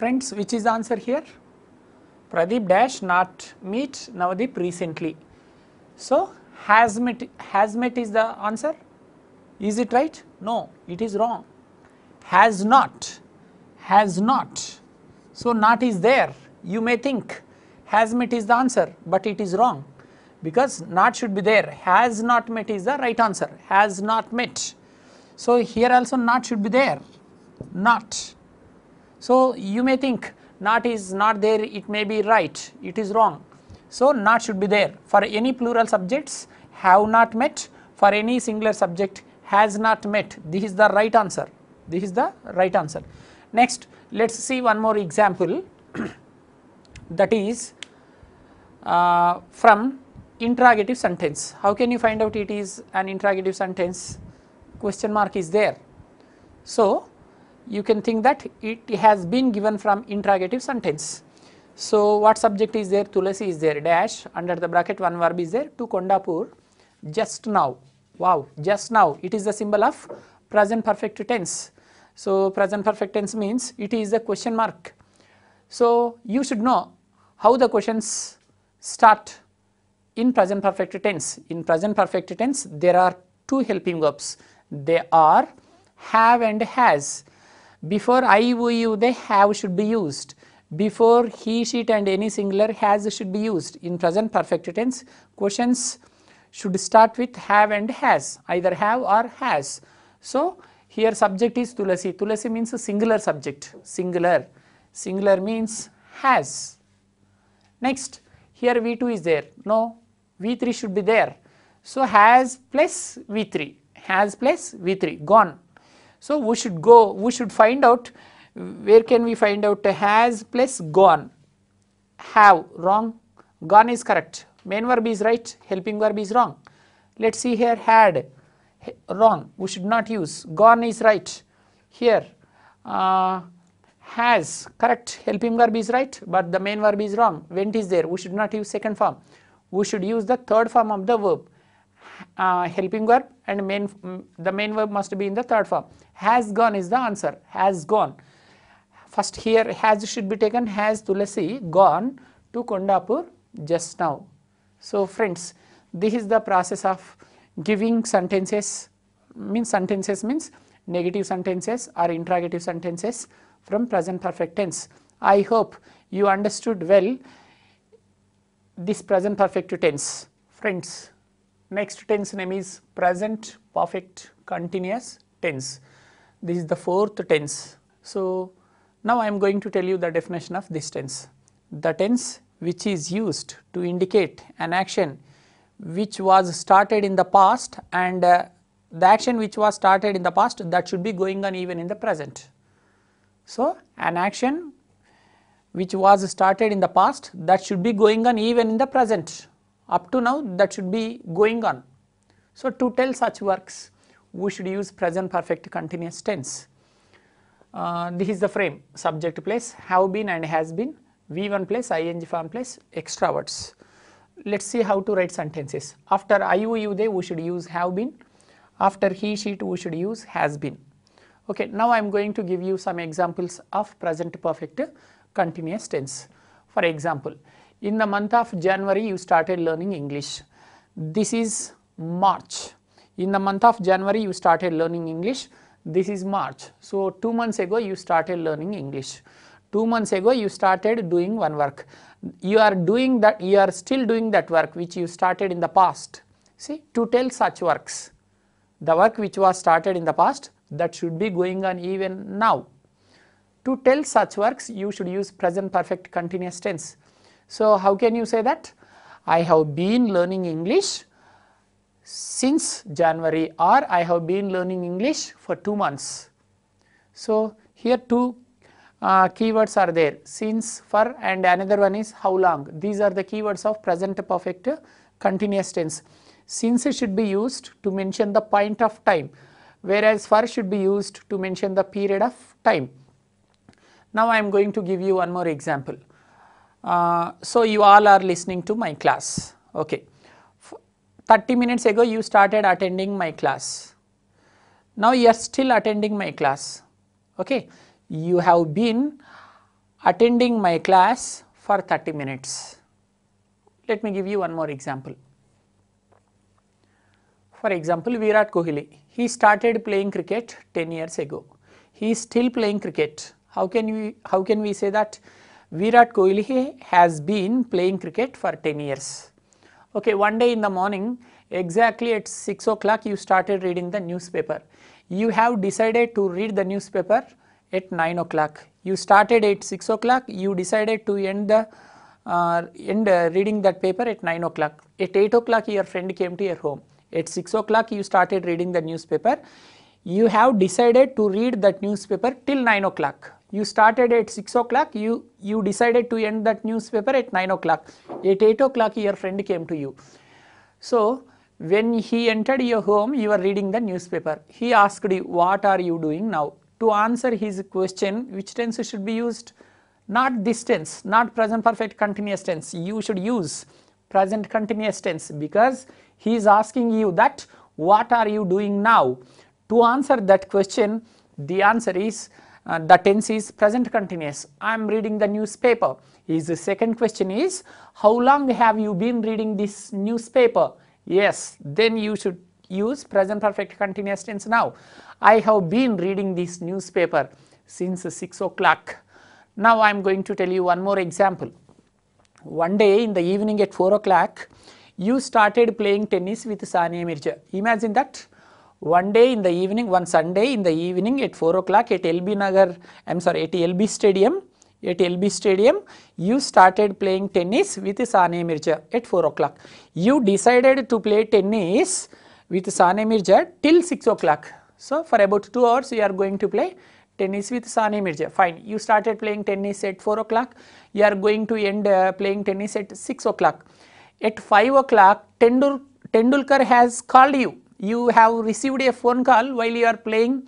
friends, which is the answer here? Pradeep dash not meet Navdeep recently. So has met is the answer. Is it right? No, it is wrong. Has not. So not is there. You may think has met is the answer, but it is wrong, because not should be there. Has not met is the right answer. Has not met. So here also not should be there. Not. So you may think not is not there, it may be right, it is wrong. So not should be there. For any plural subjects, have not met. For any singular subject, has not met. This is the right answer. This is the right answer. Next, let us see one more example that is from interrogative sentence. How can you find out it is an interrogative sentence? Question mark is there. So you can think that it has been given from interrogative sentence. So what subject is there? Tulasi is there, dash, under the bracket one verb is there, to Kondapur just now. Wow, just now, it is the symbol of present perfect tense. So present perfect tense means it is a question mark. So you should know how the questions start in present perfect tense. In present perfect tense, there are two helping verbs. They are have and has. Before I, we, you, they, have should be used. Before he, she and any singular, has should be used. In present perfect tense, questions should start with have and has, either have or has. So here subject is Tulasi. Tulasi means a singular subject. Singular. Singular means has. Next, here V2 is there. No, V3 should be there. So has plus V3. Has plus V3. Gone. So we should go, we should find out, where can we find out has plus gone? Have, wrong, gone is correct, main verb is right, helping verb is wrong. Let us see here, had, wrong, we should not use, gone is right. Here has, correct, helping verb is right, but the main verb is wrong, went is there, we should not use second form, we should use the third form of the verb. Helping verb and the main verb must be in the third form. Has gone is the answer. Has gone. First here has should be taken. Has Tulasi gone to Kondapur just now. So friends, this is the process of giving sentences. Sentences means negative sentences or interrogative sentences from present perfect tense. I hope you understood well this present perfect tense. Friends, next tense name is present perfect continuous tense. This is the fourth tense. So now I am going to tell you the definition of this tense. The tense which is used to indicate an action which was started in the past, and the action which was started in the past, that should be going on even in the present. So an action which was started in the past, that should be going on even in the present. Up to now, that should be going on. So to tell such works, we should use present perfect continuous tense. This is the frame: subject place have been and has been, V1 plus ing form plus extra words. Let us see how to write sentences. After I, you, they, we should use have been. After he, she, we should use has been. Okay, now I am going to give you some examples of present perfect continuous tense. For example, in the month of January, you started learning English. This is March. In the month of January, you started learning English. This is March. So 2 months ago, you started learning English. 2 months ago, you started doing one work. You are doing that, you are still doing that work which you started in the past. See, to tell such works, the work which was started in the past, that should be going on even now. To tell such works, you should use present perfect continuous tense. So how can you say that? I have been learning English since January, or I have been learning English for 2 months. So here two keywords are there, since, for, and another one is how long. These are the keywords of present perfect continuous tense. Since should be used to mention the point of time, whereas for should be used to mention the period of time. Now I am going to give you one more example. So you all are listening to my class. Okay. 30 minutes ago you started attending my class. Now you are still attending my class. Okay. You have been attending my class for 30 minutes. Let me give you one more example. For example, Virat Kohli, he started playing cricket 10 years ago. He is still playing cricket. How can we say that Virat Kohli has been playing cricket for 10 years? Okay, one day in the morning, exactly at 6 o'clock, you started reading the newspaper. You have decided to read the newspaper at 9 o'clock. You started at 6 o'clock, you decided to end reading that paper at 9 o'clock. At 8 o'clock, your friend came to your home. At 6 o'clock, you started reading the newspaper. You have decided to read that newspaper till 9 o'clock. You started at 6 o'clock, you decided to end that newspaper at 9 o'clock. At 8 o'clock, your friend came to you. So, when he entered your home, you are reading the newspaper. He asked you, what are you doing now? To answer his question, which tense should be used? Not this tense, not present perfect continuous tense. You should use present continuous tense because he is asking you that what are you doing now? To answer that question, the answer is the tense is present continuous. I am reading the newspaper. His second question is, how long have you been reading this newspaper? Yes, then you should use present perfect continuous tense now. I have been reading this newspaper since 6 o'clock. Now I am going to tell you one more example. One day in the evening at 4 o'clock, you started playing tennis with Sania Mirza. Imagine that. One day in the evening, one Sunday in the evening at 4 o'clock at LB Stadium, you started playing tennis with Sania Mirza at 4 o'clock. You decided to play tennis with Sania Mirza till 6 o'clock. So, for about 2 hours, you are going to play tennis with Sania Mirza. Fine. You started playing tennis at 4 o'clock. You are going to end playing tennis at 6 o'clock. At 5 o'clock, Tendulkar has called you. You have received a phone call while you are playing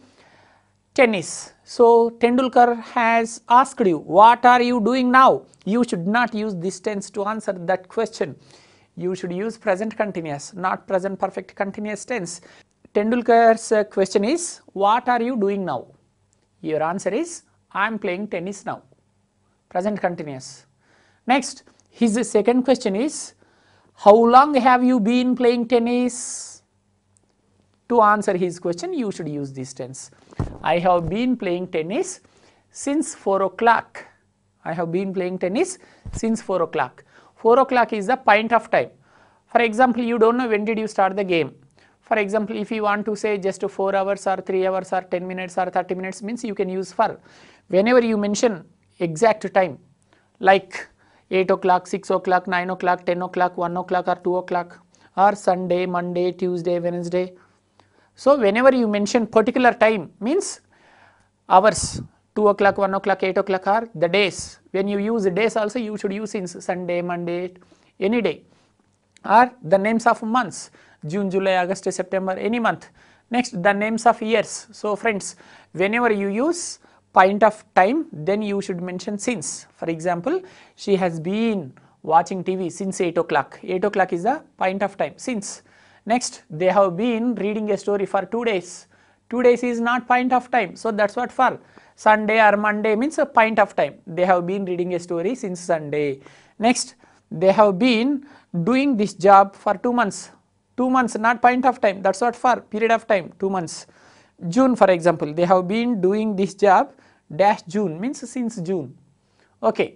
tennis. So, Tendulkar has asked you, what are you doing now? You should not use this tense to answer that question. You should use present continuous, not present perfect continuous tense. Tendulkar's question is, what are you doing now? Your answer is, I am playing tennis now. Present continuous. Next, his second question is, how long have you been playing tennis? To answer his question, you should use this tense. I have been playing tennis since 4 o'clock. I have been playing tennis since 4 o'clock. 4 o'clock is the point of time. For example, you don't know when did you start the game. For example, if you want to say just 4 hours or 3 hours or 10 minutes or 30 minutes means you can use for. Whenever you mention exact time like 8 o'clock, 6 o'clock, 9 o'clock, 10 o'clock, 1 o'clock or 2 o'clock or Sunday, Monday, Tuesday, Wednesday. So, whenever you mention particular time means hours, 2 o'clock, 1 o'clock, 8 o'clock are the days. When you use days also you should use in Sunday, Monday, any day, or the names of months, June, July, August, September, any month. Next, the names of years. So, friends, whenever you use point of time, then you should mention since. For example, she has been watching TV since 8 o'clock. 8 o'clock is the point of time, since. Next, they have been reading a story for 2 days. 2 days is not point of time. So, that is what for. Sunday or Monday means a point of time. They have been reading a story since Sunday. Next, they have been doing this job for 2 months. 2 months not point of time. That is what for, period of time, 2 months. June for example, they have been doing this job dash June means since June. Okay.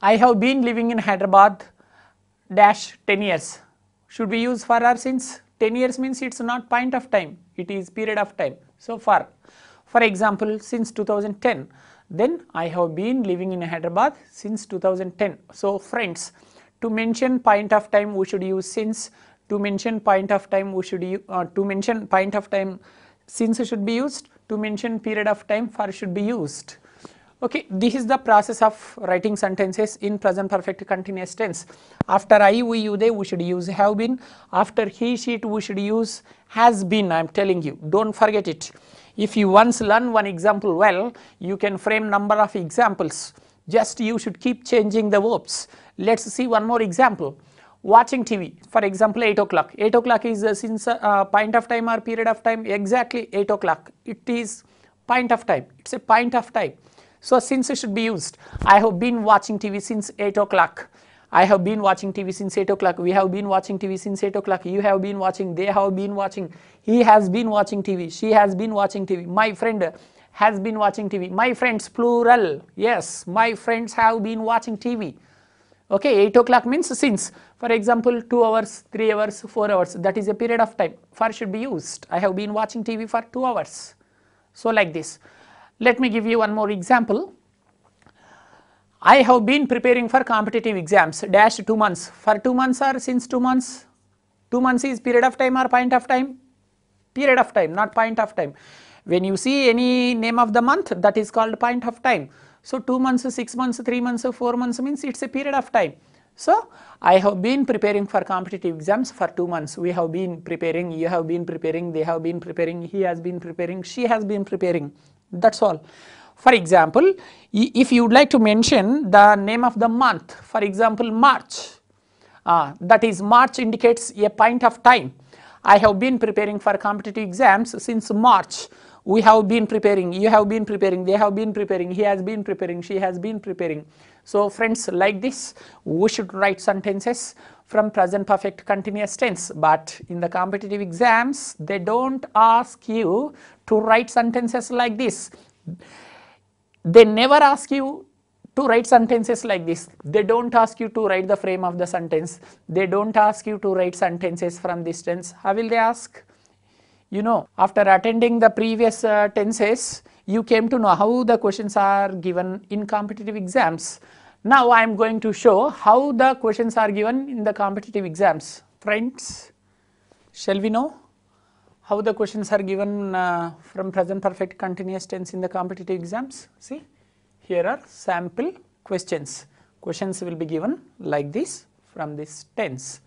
I have been living in Hyderabad dash 10 years. Should we use for or since? 10 years means it is not point of time, it is period of time. So, for example, since 2010, then I have been living in Hyderabad since 2010. So, friends, to mention point of time we should use since, to mention point of time we should use, since should be used, to mention period of time for should be used. Okay, this is the process of writing sentences in present perfect continuous tense. After I, we, you, they, we should use have been. After he, she, it, we should use has been. I am telling you, don't forget it. If you once learn one example well, you can frame number of examples. Just you should keep changing the verbs. Let's see one more example. Watching TV, for example, 8 o'clock. 8 o'clock is since point of time or period of time, exactly 8 o'clock. It is point of time. It's a point of time. So since should be used. I have been watching TV since 8 o'clock. I have been watching TV since 8 o'clock. We have been watching TV since 8 o'clock. You have been watching. They have been watching. He has been watching TV. She has been watching TV. My friend has been watching TV. My friends, plural. Yes, my friends have been watching TV. Okay, 8 o'clock means since. For example, 2 hours, 3 hours, 4 hours. That is a period of time. For should be used. I have been watching TV for 2 hours. So like this. Let me give you one more example. I have been preparing for competitive exams dash 2 months. For 2 months or since 2 months? 2 months is period of time or point of time? Period of time, not point of time. When you see any name of the month, that is called point of time. So 2 months, 6 months, 3 months, 4 months means it's a period of time. So I have been preparing for competitive exams for 2 months. We have been preparing, you have been preparing, they have been preparing, he has been preparing, she has been preparing. That's all. For example, if you would like to mention the name of the month, for example, March, that is March indicates a point of time. I have been preparing for competitive exams since March. We have been preparing, you have been preparing, they have been preparing, he has been preparing, she has been preparing. So friends, like this, we should write sentences from present perfect continuous tense. But in the competitive exams, they don't ask you to write sentences like this. They never ask you to write sentences like this. They don't ask you to write the frame of the sentence. They don't ask you to write sentences from this tense. How will they ask? You know, after attending the previous tenses, you came to know how the questions are given in competitive exams. Now I am going to show how the questions are given in the competitive exams. Friends, shall we know how the questions are given from present perfect continuous tense in the competitive exams? See, here are sample questions. Questions will be given like this from this tense.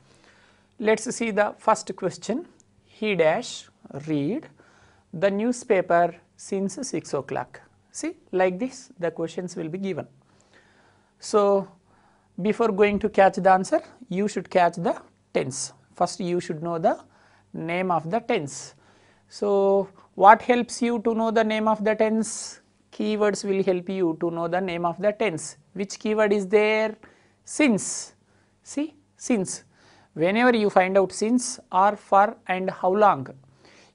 Let's see the first question. He dash read the newspaper since 6 o'clock. See, like this the questions will be given. So before going to catch the answer, you should catch the tense. First you should know the name of the tense. So what helps you to know the name of the tense? Keywords will help you to know the name of the tense. Which keyword is there? Since. See, since. Whenever you find out since or for and how long,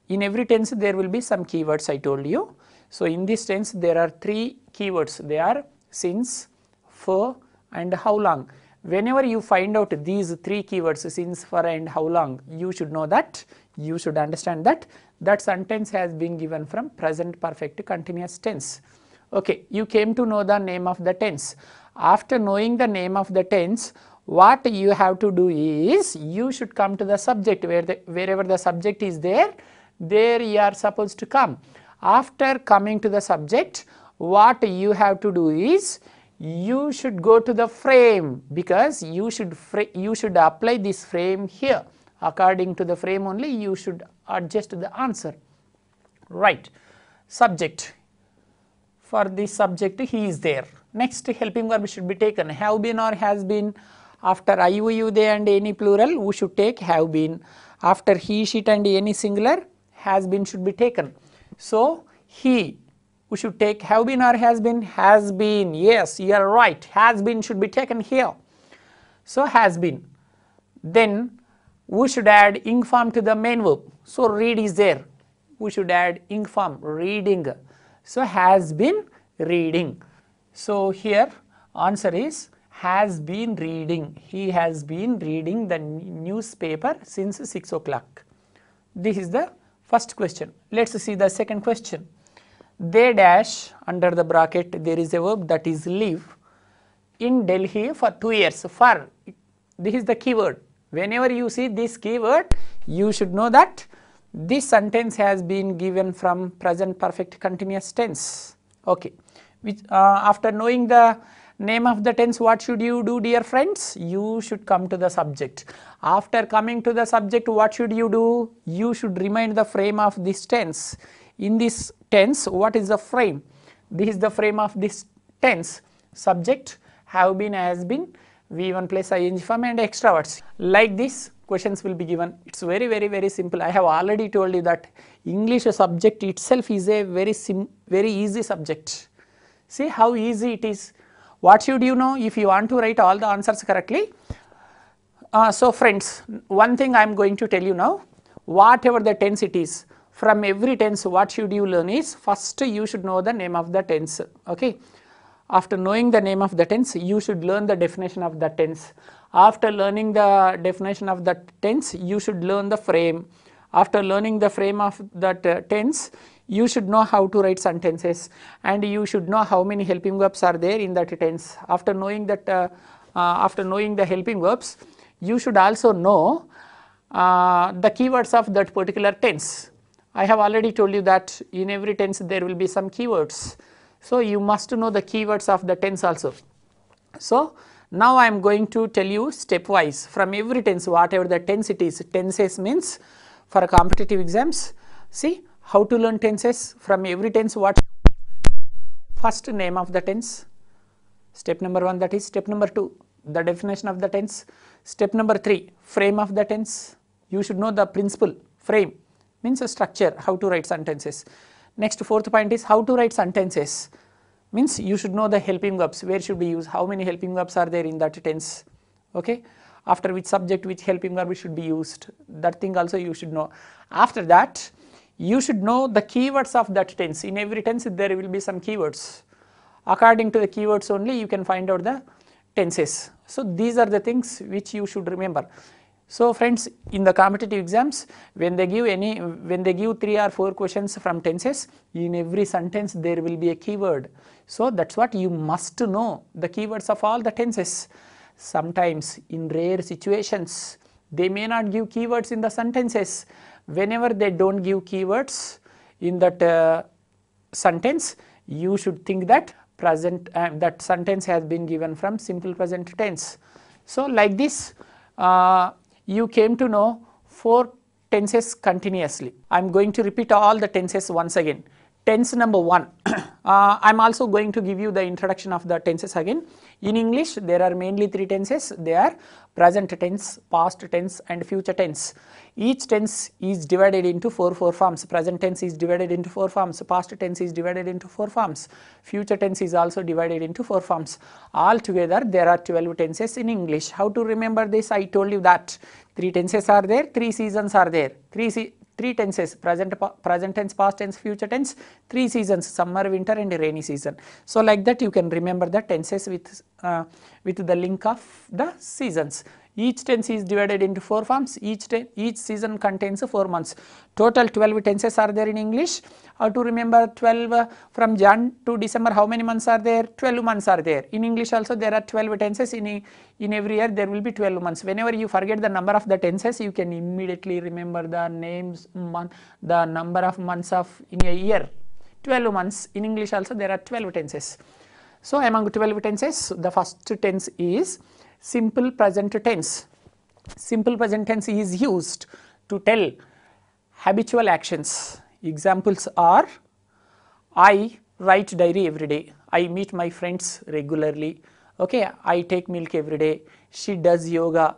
in every tense there will be some keywords I told you. So in this tense there are 3 keywords. They are since, for and how long. Whenever you find out these 3 keywords, since, for and how long, you should know that, you should understand that that sentence has been given from present perfect continuous tense. Okay, you came to know the name of the tense. After knowing the name of the tense, what you have to do is you should come to the subject. Wherever the subject is there you are supposed to come. After coming to the subject, what you have to do is you should go to the frame, because you should apply this frame here. According to the frame only you should adjust the answer. Right. Subject. For this subject he is there. Next helping verb should be taken. Have been or has been. After I, you, they and any plural, we should take have been. After he, she and any singular, has been should be taken. So he, we should take have been or has been? Has been. Yes, you are right. Has been should be taken here. So has been. Then we should add ing form to the main verb. So read is there. We should add ing form, reading. So has been reading. So here answer is has been reading. He has been reading the newspaper since 6 o'clock. This is the first question. Let's see the second question. They dash, under the bracket there is a verb, that is live in Delhi for 2 years. For, this is the keyword. Whenever you see this keyword, you should know that this sentence has been given from present perfect continuous tense. Okay. Which, after knowing the name of the tense, what should you do, dear friends? You should come to the subject. After coming to the subject, what should you do? You should remind the frame of this tense. In this tense, what is the frame? This is the frame of this tense. Subject, have been, has been, V1 plus ing form and extra words. Like this, questions will be given. It's very simple. I have already told you that English subject itself is a very easy subject. See how easy it is. What should you know if you want to write all the answers correctly? So friends, one thing I am going to tell you now, whatever the tense it is, from every tense what should you learn is, first you should know the name of the tense, okay. After knowing the name of the tense, you should learn the definition of the tense. After learning the definition of the tense, you should learn the frame. After learning the frame of that tense, you should know how to write sentences, and you should know how many helping verbs are there in that tense. After knowing that, after knowing the helping verbs, you should also know the keywords of that particular tense. I have already told you that in every tense there will be some keywords. So you must know the keywords of the tense also. So now I am going to tell you stepwise from every tense, whatever the tense it is. Tenses means for competitive exams, see how to learn tenses from every tense. What? First, name of the tense, step number 1, that is. Step number 2, the definition of the tense. Step number 3, frame of the tense. You should know the principle. Frame means a structure, how to write sentences. Next, fourth point is how to write sentences, means you should know the helping verbs, where should be used, how many helping verbs are there in that tense, okay. After which subject, which helping verb should be used, that thing also you should know. After that, you should know the keywords of that tense. In every tense there will be some keywords. According to the keywords only you can find out the tenses. So these are the things which you should remember. So friends, in the competitive exams, when they give 3 or 4 questions from tenses, in every sentence there will be a keyword. So that's what you must know, the keywords of all the tenses. Sometimes in rare situations, they may not give keywords in the sentences. Whenever they don't give keywords in that sentence, you should think that that sentence has been given from simple present tense. So like this, you came to know 4 tenses continuously. I am going to repeat all the tenses once again. Tense number 1, I am also going to give you the introduction of the tenses again. In English, there are mainly 3 tenses. They are present tense, past tense and future tense. Each tense is divided into 4 forms. Present tense is divided into 4 forms. Past tense is divided into 4 forms. Future tense is also divided into 4 forms. Altogether, there are 12 tenses in English. How to remember this? I told you that 3 tenses are there, 3 seasons are there. 3 tenses, present tense, past tense, future tense, 3 seasons, summer, winter and rainy season. So like that you can remember the tenses with the link of the seasons. Each tense is divided into 4 forms. Each season contains 4 months. Total 12 tenses are there in English. How to remember 12 from Jan to December? How many months are there? 12 months are there. In English also there are 12 tenses. In every year there will be 12 months. Whenever you forget the number of the tenses, you can immediately remember the names, the number of months of in a year. 12 months. In English also there are 12 tenses. So among 12 tenses, the first tense is simple present tense. Simple present tense is used to tell habitual actions. Examples are: I write diary every day. I meet my friends regularly. Okay, I take milk every day. She does yoga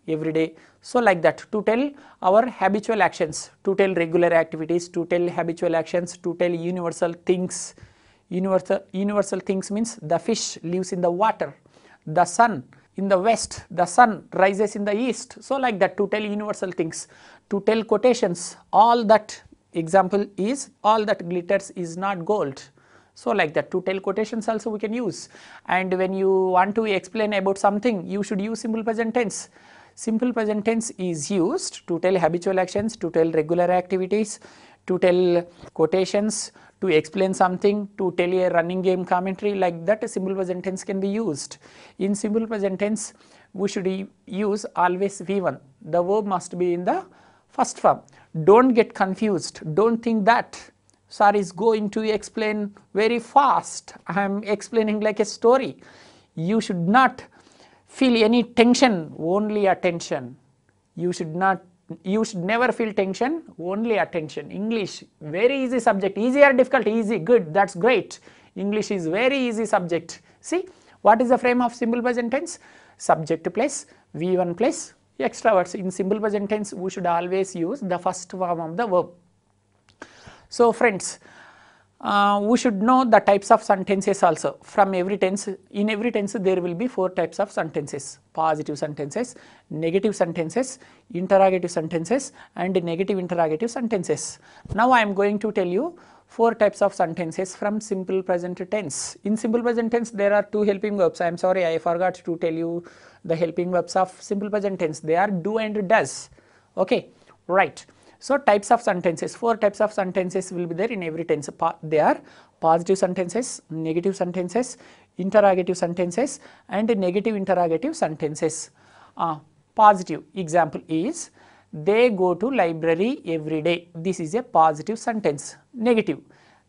every day. So like that, to tell our habitual actions, to tell regular activities, to tell habitual actions, to tell universal things. Universal things means the fish lives in the water, the sun in the west, the sun rises in the east. So like that, to tell universal things, to tell quotations, all that example is all that glitters is not gold. So like that, to tell quotations also we can use. And when you want to explain about something, you should use simple present tense. Simple present tense is used to tell habitual actions, to tell regular activities, to tell quotations, to explain something, to tell a running game commentary. Like that, a simple present tense can be used. In simple present tense, we should use always V1. The verb must be in the first form. Don't get confused. Don't think that sir is going to explain very fast. I am explaining like a story. You should not feel any tension, only attention. You should never feel tension, only attention. English, very easy subject. Easy or difficult? Easy, good, that's great. English is very easy subject. See, what is the frame of simple present tense? Subject plus V1 plus extra words. In simple present tense, we should always use the first form of the verb. So friends, We should know the types of sentences also. From every tense, in every tense there will be 4 types of sentences: positive sentences, negative sentences, interrogative sentences and negative interrogative sentences. Now I am going to tell you 4 types of sentences from simple present tense. In simple present tense there are 2 helping verbs. I am sorry, I forgot to tell you the helping verbs of simple present tense. They are do and does. Okay, right. So types of sentences, 4 types of sentences will be there in every tense. They are positive sentences, negative sentences, interrogative sentences and negative interrogative sentences. Positive example is they go to library every day. This is a positive sentence. Negative,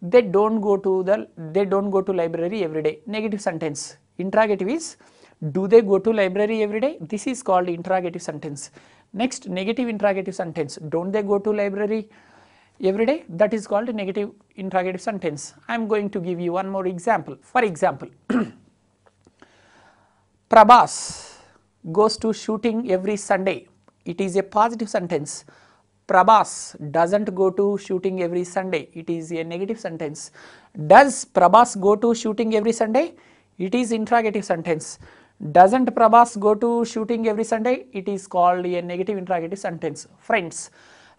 they don't go to library every day. Negative sentence. Interrogative is do they go to library every day? This is called interrogative sentence. Next, negative interrogative sentence, don't they go to library every day? That is called negative interrogative sentence. I am going to give you one more example. For example, Prabhas goes to shooting every Sunday. It is a positive sentence. Prabhas doesn't go to shooting every Sunday. It is a negative sentence. Does Prabhas go to shooting every Sunday? It is interrogative sentence. Doesn't Prabhas go to shooting every Sunday? It is called a negative interrogative sentence. Friends,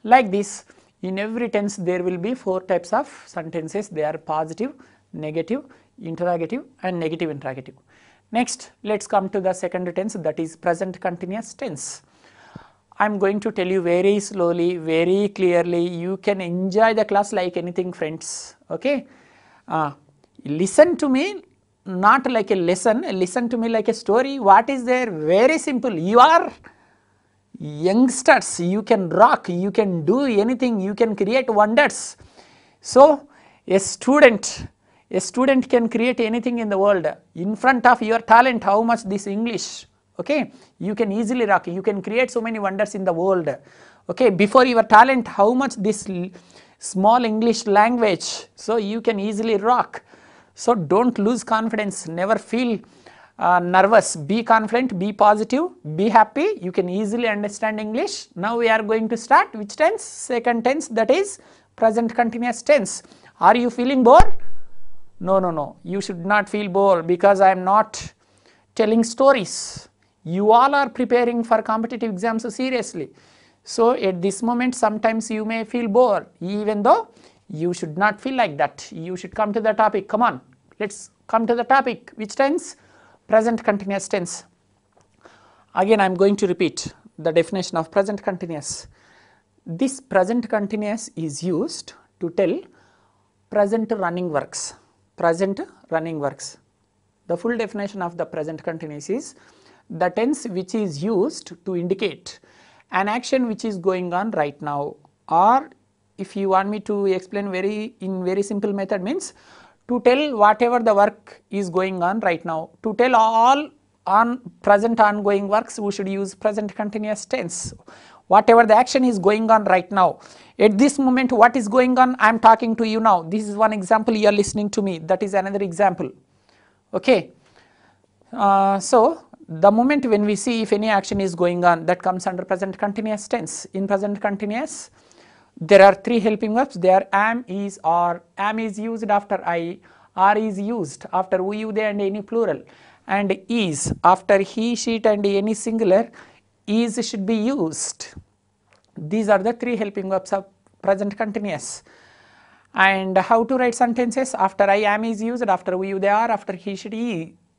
like this, in every tense there will be 4 types of sentences. They are positive, negative, interrogative and negative interrogative. Next, let's come to the second tense, that is present continuous tense. I am going to tell you very slowly, very clearly. You can enjoy the class like anything, friends. Okay, listen to me. Not like a lesson, listen to me like a story. What is there? Very simple. You are youngsters, you can rock, you can do anything, you can create wonders. So a student can create anything in the world. In front of your talent, how much this English, okay, you can easily rock, you can create so many wonders in the world. Okay, before your talent, how much this small English language, so you can easily rock. So don't lose confidence, never feel nervous, be confident, be positive, be happy, you can easily understand English. Now we are going to start which tense? Second tense, that is present continuous tense. Are you feeling bored? No, you should not feel bored because I am not telling stories. You all are preparing for competitive exams seriously. So at this moment sometimes you may feel bored, even though you should not feel like that. You should come to the topic. Come on, let's come to the topic. Which tense? Present continuous tense. Again I am going to repeat the definition of present continuous. This present continuous is used to tell present running works. Present running works. The full definition of the present continuous is the tense which is used to indicate an action which is going on right now, or if you want me to explain in very simple method, means to tell whatever the work is going on right now. To tell all on present ongoing works, we should use present continuous tense. Whatever the action is going on right now. At this moment what is going on? I am talking to you now. This is one example, you are listening to me. That is another example. Okay. So the moment when we see if any action is going on, that comes under present continuous tense. In present continuous, there are 3 helping verbs. They are am, is, or. Am is used after I, are is used after we, you, they and any plural, and is after he, she and any singular. Is should be used. These are the 3 helping verbs of present continuous. And how to write sentences? After I, am is used, after we, you, they are, after he, she,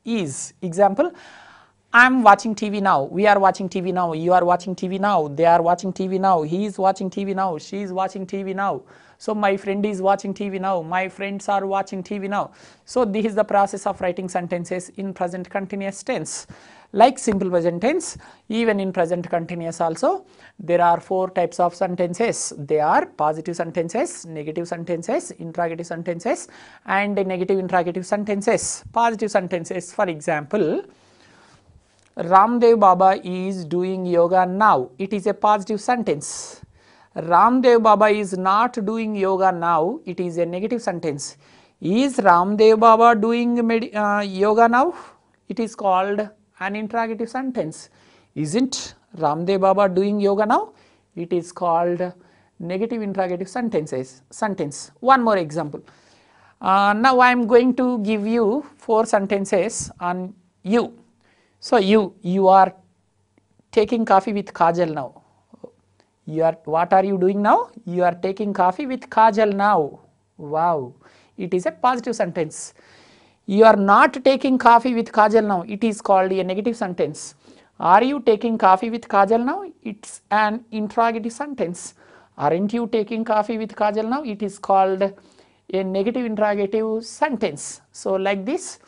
he is. Example, I am watching TV now, we are watching TV now, you are watching TV now, they are watching TV now, he is watching TV now, she is watching TV now. So my friend is watching TV now, my friends are watching TV now. So this is the process of writing sentences in present continuous tense. Like simple present tense, even in present continuous also, there are 4 types of sentences. They are positive sentences, negative sentences, interrogative sentences and negative interrogative sentences. Positive sentences, for example, Ramdev Baba is doing yoga now. It is a positive sentence. Ramdev Baba is not doing yoga now. It is a negative sentence. Is Ramdev Baba doing yoga now? It is called an interrogative sentence. Isn't Ramdev Baba doing yoga now? It is called negative interrogative sentence. One more example. Now I am going to give you 4 sentences on you. So you are taking coffee with Kajal now. What are you doing now? You are taking coffee with Kajal now. Wow, it is a positive sentence. You are not taking coffee with Kajal now. It is called a negative sentence. Are you taking coffee with Kajal now? It's an interrogative sentence. Aren't you taking coffee with Kajal now? It is called a negative interrogative sentence. So like this,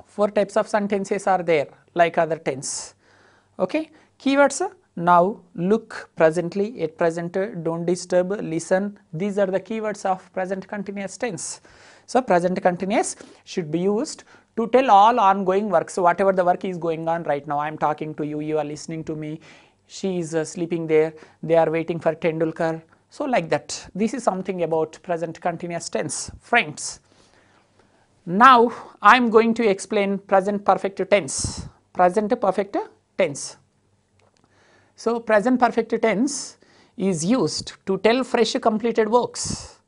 4 types of sentences are there like other tense. Okay, keywords: now, look, presently, at present, don't disturb, listen. These are the keywords of present continuous tense. So present continuous should be used to tell all ongoing work. So whatever the work is going on right now, I am talking to you, you are listening to me, she is sleeping there, they are waiting for Tendulkar. So like that, this is something about present continuous tense. Friends, now I am going to explain present perfect tense. Present perfect tense. So present perfect tense is used to tell fresh completed works.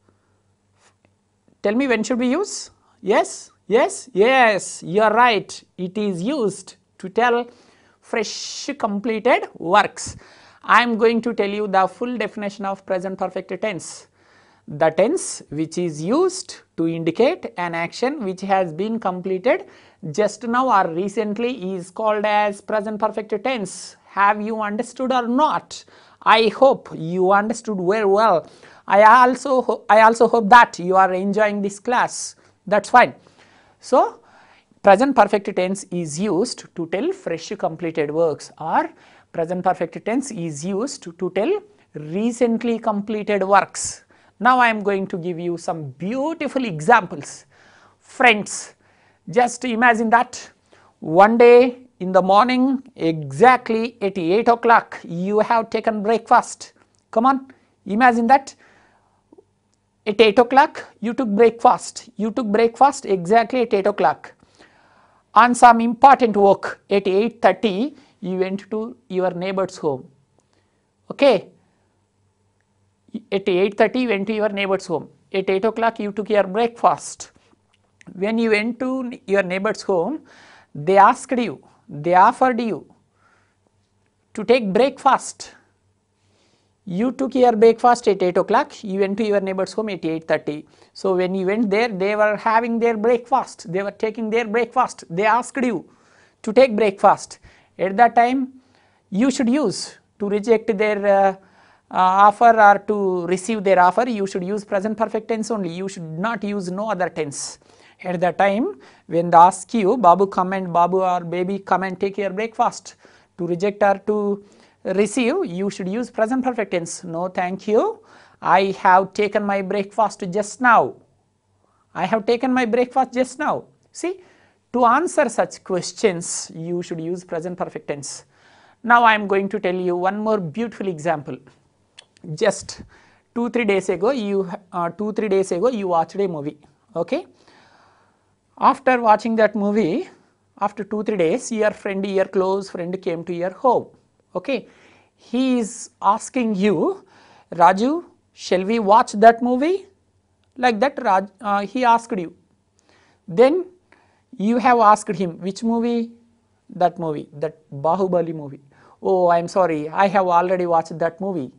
Tell me, when should we use? Yes, yes, yes, you are right. It is used to tell fresh completed works. I am going to tell you the full definition of present perfect tense. The tense which is used to indicate an action which has been completed just now or recently is called as present perfect tense. Have you understood or not? I hope you understood very well. I also hope that you are enjoying this class. That's fine. So present perfect tense is used to tell fresh completed works, or present perfect tense is used to tell recently completed works. Now I am going to give you some beautiful examples. Friends, just imagine that one day in the morning, exactly at 8 o'clock, you have taken breakfast. Come on, imagine that. At 8 o'clock, you took breakfast. You took breakfast exactly at 8 o'clock. On some important work, at 8:30, you went to your neighbor's home. Okay. At 8:30, you went to your neighbor's home. At 8 o'clock, you took your breakfast. When you went to your neighbor's home, they asked you, they offered you to take breakfast. You took your breakfast at 8 o'clock, you went to your neighbor's home at 8:30. So when you went there, they were having their breakfast, they were taking their breakfast, they asked you to take breakfast. At that time, you should use, to reject their offer or to receive their offer, you should use present perfect tense only, you should not use no other tense. At that time, when they ask you, Babu come and Babu or baby come and take your breakfast, to reject or to receive, you should use present perfect tense. No, thank you, I have taken my breakfast just now. I have taken my breakfast just now. See, to answer such questions, you should use present perfect tense. Now I am going to tell you one more beautiful example. Just 2-3 days ago, you watched a movie. Okay. After watching that movie, after 2-3 days, your friend, your close friend came to your home. Okay. He is asking you, Raju, shall we watch that movie? Like that, he asked you. Then you have asked him, which movie? That movie, that Bahubali movie. Oh, I am sorry, I have already watched that movie.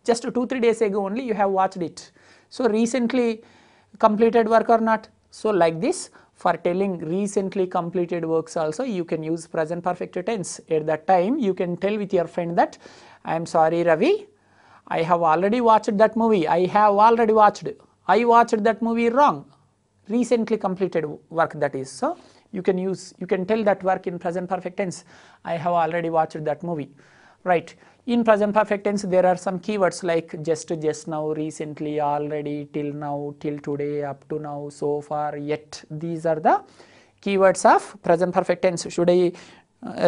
Just 2-3 days ago only you have watched it. So recently completed work or not? So like this, for telling recently completed works also, you can use present perfect tense. At that time, you can tell with your friend that, I am sorry Ravi, I have already watched that movie. I have already watched. I watched that movie wrong. Recently completed work, that is. So you can use, you can tell that work in present perfect tense. I have already watched that movie. Right. In present perfect tense, there are some keywords like just now, recently, already, till now, till today, up to now, so far, yet. These are the keywords of present perfect tense. Should I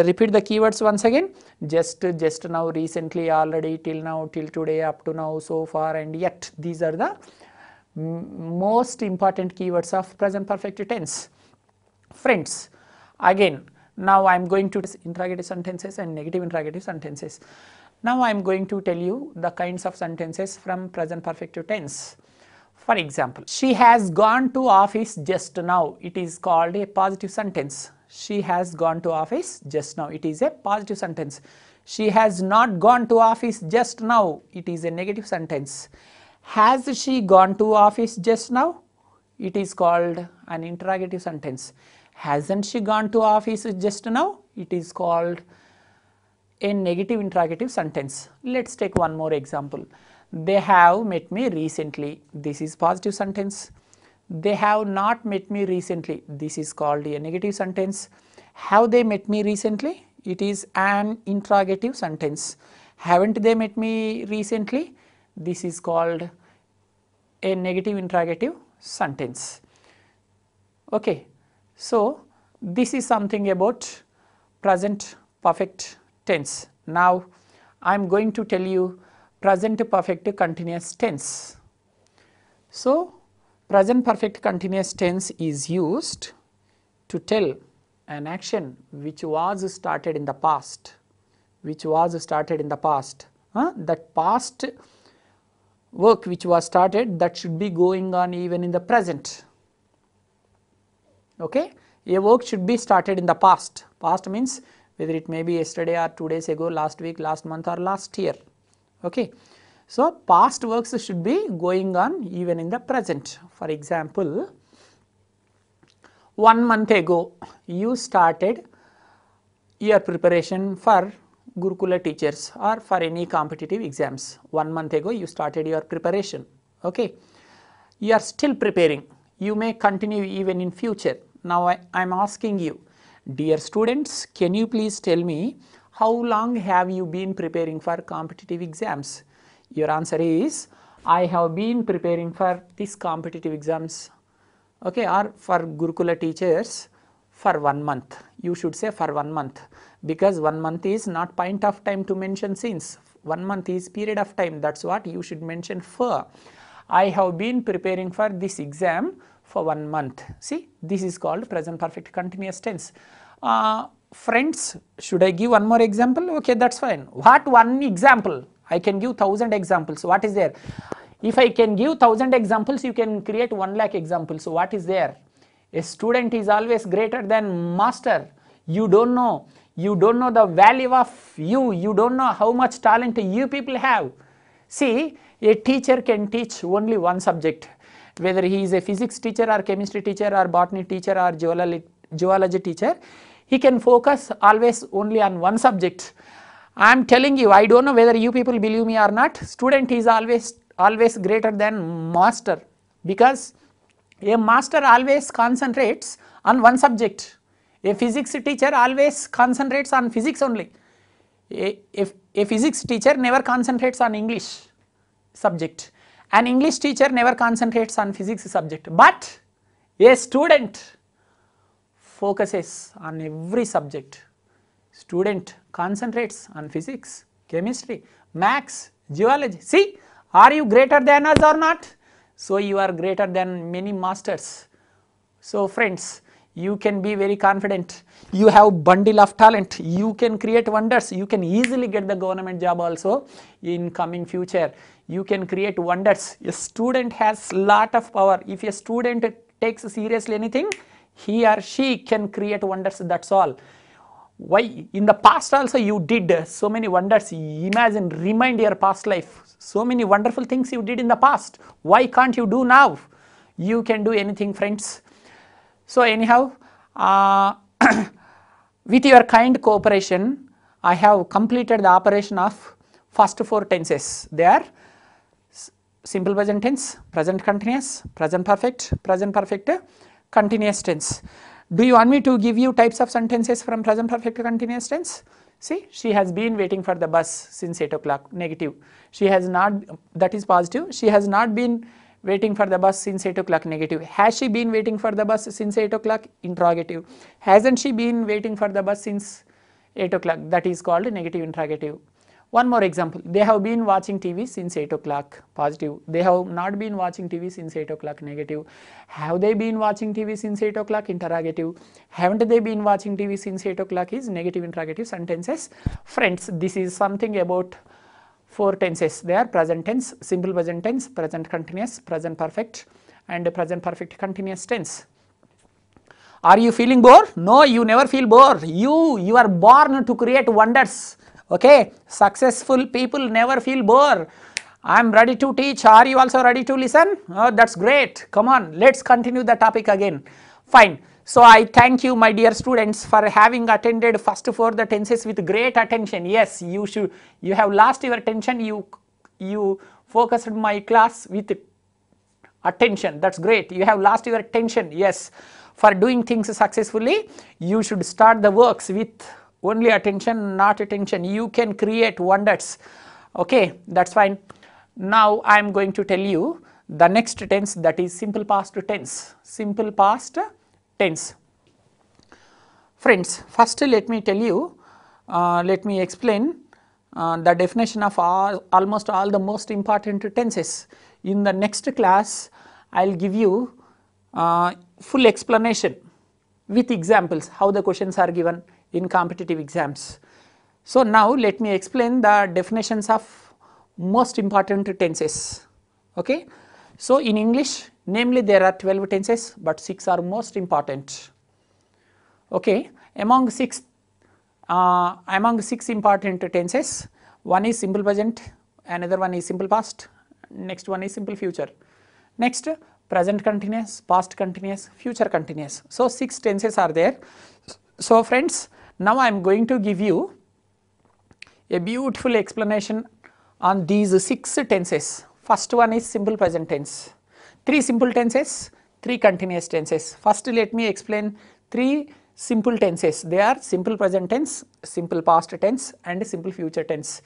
repeat the keywords once again? Just now, recently, already, till now, till today, up to now, so far, and yet. These are the most important keywords of present perfect tense. Friends, again, now I am going to interrogative sentences and negative interrogative sentences. Now I am going to tell you the kinds of sentences from present perfect tense. For example, she has gone to office just now. It is called a positive sentence. She has gone to office just now. It is a positive sentence. She has not gone to office just now. It is a negative sentence. Has she gone to office just now? It is called an interrogative sentence. Hasn't she gone to office just now? It is called a negative interrogative sentence. Let's take one more example. They have met me recently. This is positive sentence. They have not met me recently. This is called a negative sentence. Have they met me recently? It is an interrogative sentence. Haven't they met me recently? This is called a negative interrogative sentence. Okay. So, this is something about present perfect tense. Now, I am going to tell you present perfect continuous tense. So, present perfect continuous tense is used to tell an action which was started in the past, that past work which was started, that should be going on even in the present. Okay, a work should be started in the past. Past means whether it may be yesterday or 2 days ago, last week, last month or last year. Okay, so past works should be going on even in the present. For example, 1 month ago you started your preparation for Gurukula teachers or for any competitive exams. 1 month ago you started your preparation. Okay, you are still preparing. You may continue even in future. Now I am asking you, dear students, can you please tell me how long have you been preparing for competitive exams? Your answer is, I have been preparing for this competitive exams, okay, or for Gurukula teachers for 1 month. You should say for 1 month, because 1 month is not point of time to mention since. 1 month is period of time. That's what you should mention for. I have been preparing for this exam for 1 month. See, this is called present perfect continuous tense. Friends, should I give one more example? Okay, that's fine. What one example? I can give 1000 examples. What is there? If I can give 1000 examples, you can create 1 lakh examples. So what is there? A student is always greater than master. You don't know the value of you. You don't know how much talent you people have. See, a teacher can teach only one subject, whether he is a physics teacher or chemistry teacher or botany teacher or geology teacher. He can focus always only on one subject. I am telling you, I don't know whether you people believe me or not, student is always greater than master, because a master always concentrates on one subject. A physics teacher always concentrates on physics only. A physics teacher never concentrates on English subject. An English teacher never concentrates on physics subject. But a student focuses on every subject. Student concentrates on physics, chemistry, maths, geology. See, are you greater than us or not? So you are greater than many masters. So friends, you can be very confident. You have bundle of talent. You can create wonders. You can easily get the government job also in coming future. You can create wonders. A student has lot of power. If a student takes seriously anything, he or she can create wonders. That's all. Why? In the past also you did so many wonders. Imagine, remind your past life. So many wonderful things you did in the past. Why can't you do now? You can do anything, friends. So anyhow, with your kind cooperation, I have completed the operation of first 4 tenses. They are simple present tense, present continuous, present perfect continuous tense. Do you want me to give you types of sentences from present perfect continuous tense? See, she has been waiting for the bus since 8 o'clock, negative. She has not, that is positive. She has not been waiting for the bus since 8 o'clock, negative. Has she been waiting for the bus since 8 o'clock, interrogative. Hasn't she been waiting for the bus since 8 o'clock, that is called negative interrogative. One more example, they have been watching TV since 8 o'clock, positive. They have not been watching TV since 8 o'clock, negative. Have they been watching TV since 8 o'clock, interrogative. Haven't they been watching TV since 8 o'clock is negative interrogative sentences. Friends, this is something about 4 tenses. They are present tense, simple present tense, present continuous, present perfect and present perfect continuous tense. Are you feeling bored? No, you never feel bored. You are born to create wonders. Okay, successful people never feel bored. I am ready to teach. Are you also ready to listen? Oh, that's great. Come on, let's continue the topic again. Fine. So I thank you, my dear students, for having attended first 4 the tenses with great attention. Yes, you have lost your attention. You focused my class with attention. That's great. You have lost your attention. Yes, for doing things successfully, you should start the works with only attention, not attention. You can create wonders. Okay, that's fine. Now I am going to tell you the next tense, that is simple past tense. Simple past tense. Friends, first let me tell you, let me explain the definition of almost all the most important tenses. In the next class, I will give you full explanation with examples how the questions are given in competitive exams. So now let me explain the definitions of most important tenses. Okay. So in English, namely there are 12 tenses, but 6 are most important. Okay. Among six important tenses, one is simple present, another one is simple past, next one is simple future, next present continuous, past continuous, future continuous. So 6 tenses are there. So friends, now I am going to give you a beautiful explanation on these 6 tenses. First one is simple present tense. 3 simple tenses, 3 continuous tenses. First let me explain 3 simple tenses. They are simple present tense, simple past tense and simple future tense.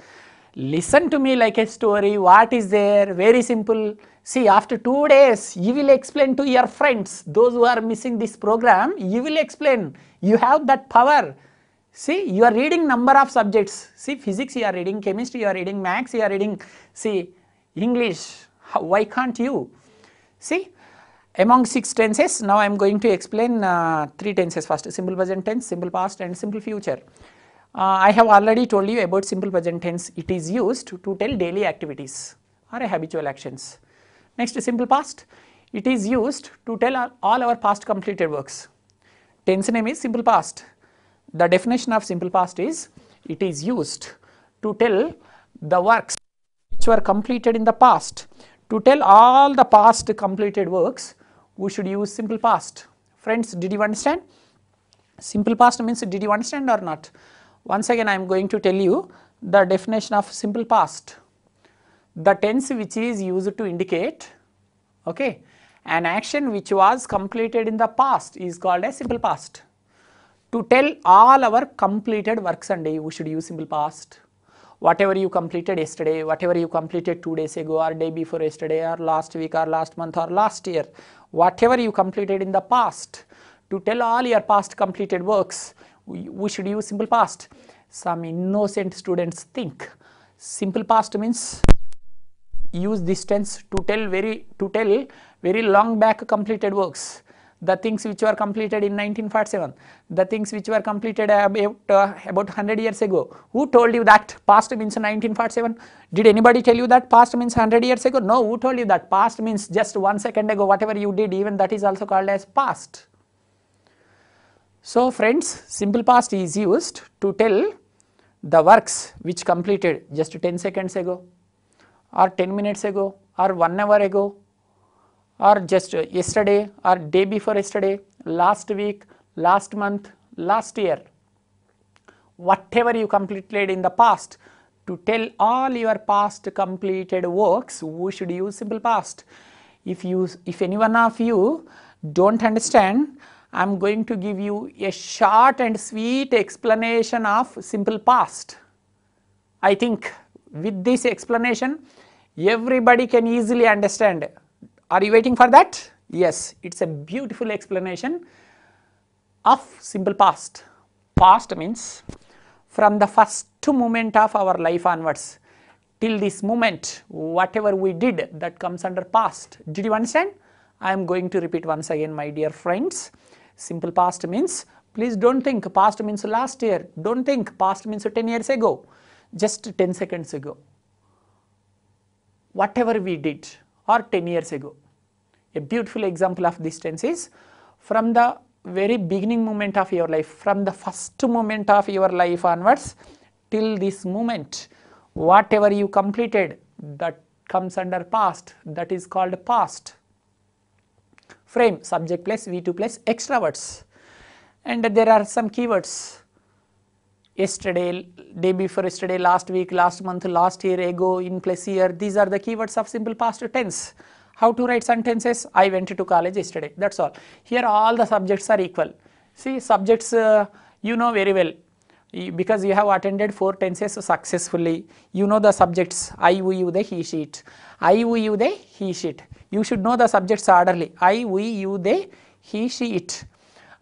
Listen to me like a story. What is there? Very simple. See, after 2 days, you will explain to your friends. Those who are missing this program, you will explain. You have that power. See, you are reading number of subjects. See, physics you are reading, chemistry you are reading, maths you are reading, see, English. Why can't you? See, among 6 tenses, now I am going to explain 3 tenses first. Simple present tense, simple past and simple future. I have already told you about simple present tense. It is used to tell daily activities or habitual actions. Next, simple past. It is used to tell all our past completed works. Tense name is simple past. The definition of simple past is, it is used to tell the works which were completed in the past. To tell all the past completed works, we should use simple past. Friends, did you understand? Simple past means, did you understand or not? Once again I am going to tell you the definition of simple past. The tense which is used to indicate, okay, an action which was completed in the past is called as simple past. To tell all our completed works and we should use simple past. Whatever you completed yesterday, whatever you completed 2 days ago or day before yesterday or last week or last month or last year, whatever you completed in the past, to tell all your past completed works, we should use simple past. Some innocent students think simple past means use this tense to tell very long back completed works. The things which were completed in 1947, the things which were completed about 100 years ago. Who told you that past means 1947? Did anybody tell you that past means 100 years ago? No, who told you that past means just 1 second ago, whatever you did, even that is also called as past. So friends, simple past is used to tell the works which completed just 10 seconds ago or 10 minutes ago or 1 hour ago, or just yesterday or day before yesterday, last week, last month, last year. Whatever you completed in the past, to tell all your past completed works, we should use simple past. If any one of you don't understand, I am going to give you a short and sweet explanation of simple past. I think with this explanation, everybody can easily understand. Are you waiting for that? Yes, it's a beautiful explanation of simple past. Past means from the first moment of our life onwards till this moment, whatever we did, that comes under past. Did you understand? I am going to repeat once again, my dear friends. Simple past means, please don't think past means last year. Don't think past means 10 years ago, just 10 seconds ago. whatever we did or 10 years ago. A beautiful example of this tense is from the very beginning moment of your life, from the first moment of your life onwards till this moment, whatever you completed, that comes under past, that is called past. Frame, subject plus V2 plus extra words. And there are some keywords: yesterday, day before yesterday, last week, last month, last year, ago, in plus year. These are the keywords of simple past tense. How to write sentences? I went to college yesterday, that's all. Here all the subjects are equal. See, subjects you know very well, because you have attended 4 tenses successfully. You know the subjects: I, we, you, they, he, she, it. I, we, you, they, he, she, it. You should know the subjects orderly: I, we, you, they, he, she, it.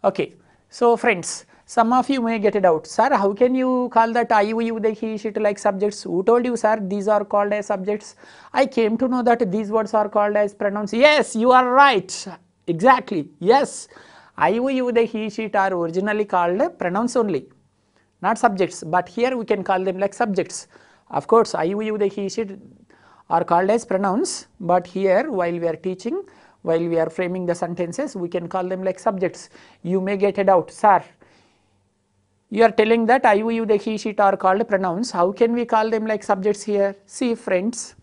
Okay. So friends, some of you may get a doubt: sir, how can you call that I, we, you, they, he, she, it like subjects? Who told you, sir, these are called as subjects? I came to know that these words are called as pronouns. Yes, you are right. Exactly. Yes. I, we, you, they, he, she, it are originally called pronouns only, not subjects, but here we can call them like subjects. Of course, I, we, you, they, he, she, it are called as pronouns, but here while we are teaching, while we are framing the sentences, we can call them like subjects. You may get a doubt: sir, you are telling that I, we, you, they, he, she, it are called pronouns. How can we call them like subjects here? See friends,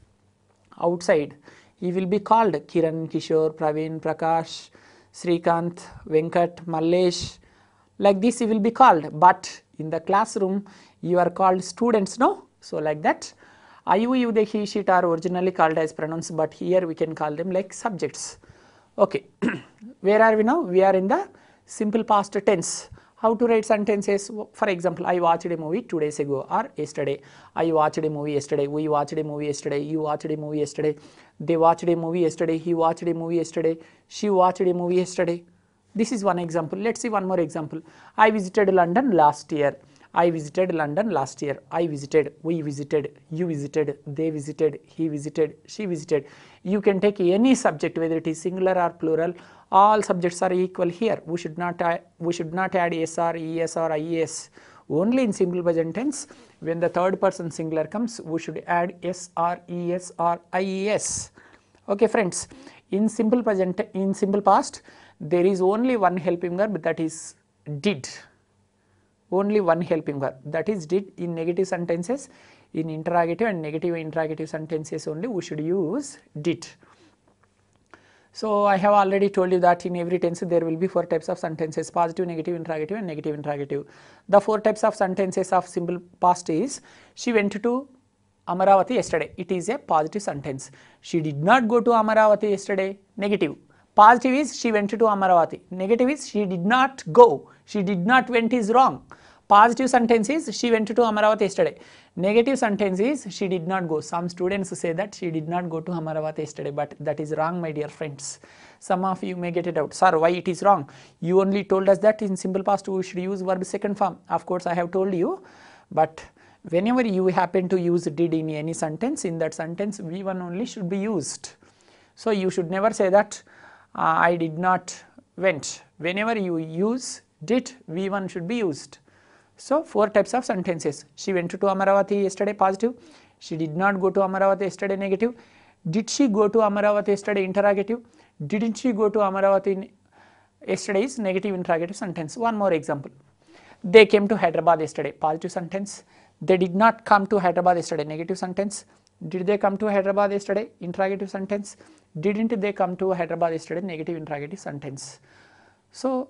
outside he will be called Kiran, Kishore, Praveen, Prakash, Srikant, Venkat, Mallesh. Like this he will be called. But in the classroom you are called students, no? So like that, I, we, you, they, he, she, it are originally called as pronouns, but here we can call them like subjects. Okay. Where are we now? We are in the simple past tense. How to write sentences? For example, I watched a movie 2 days ago or yesterday. I watched a movie yesterday. We watched a movie yesterday. You watched a movie yesterday. They watched a movie yesterday. He watched a movie yesterday. She watched a movie yesterday. This is one example. Let's see one more example. I visited London last year. I visited London last year. I visited, we visited, you visited, they visited, he visited, she visited. You can take any subject, whether it is singular or plural. All subjects are equal here. We should not add es or es or ies. Only in simple present tense, when the third person singular comes, we should add s or es or ies. Okay friends, in simple present, in simple past, there is only one helping verb, that is did. Only one helping verb, that is did. In negative sentences, in interrogative and negative interrogative sentences only we should use did. So I have already told you that in every tense there will be 4 types of sentences: positive, negative, interrogative and negative interrogative. The 4 types of sentences of simple past is: she went to Amaravati yesterday. It is a positive sentence. She did not go to Amaravati yesterday. Negative. Positive is she went to Amaravati. Negative is she did not go. She did not went is wrong. Positive sentence is she went to Amaravati yesterday. Negative sentence is she did not go. Some students say that she did not go to Amaravati yesterday, but that is wrong, my dear friends. Some of you may get it out. Sir, why it is wrong? You only told us that in simple past we should use verb second form. Of course, I have told you, but whenever you happen to use did in any sentence, in that sentence V1 only should be used. So you should never say that I did not went. Whenever you use did, V1 should be used. So 4 types of sentences: she went to Amaravati yesterday, positive; she did not go to Amaravati yesterday, negative; did she go to Amaravati yesterday, interrogative; didn't she go to Amaravati yesterday is negative interrogative sentence. One more example: they came to Hyderabad yesterday, positive sentence; they did not come to Hyderabad yesterday, negative sentence; did they come to Hyderabad yesterday, interrogative sentence; didn't they come to Hyderabad yesterday, negative interrogative sentence. So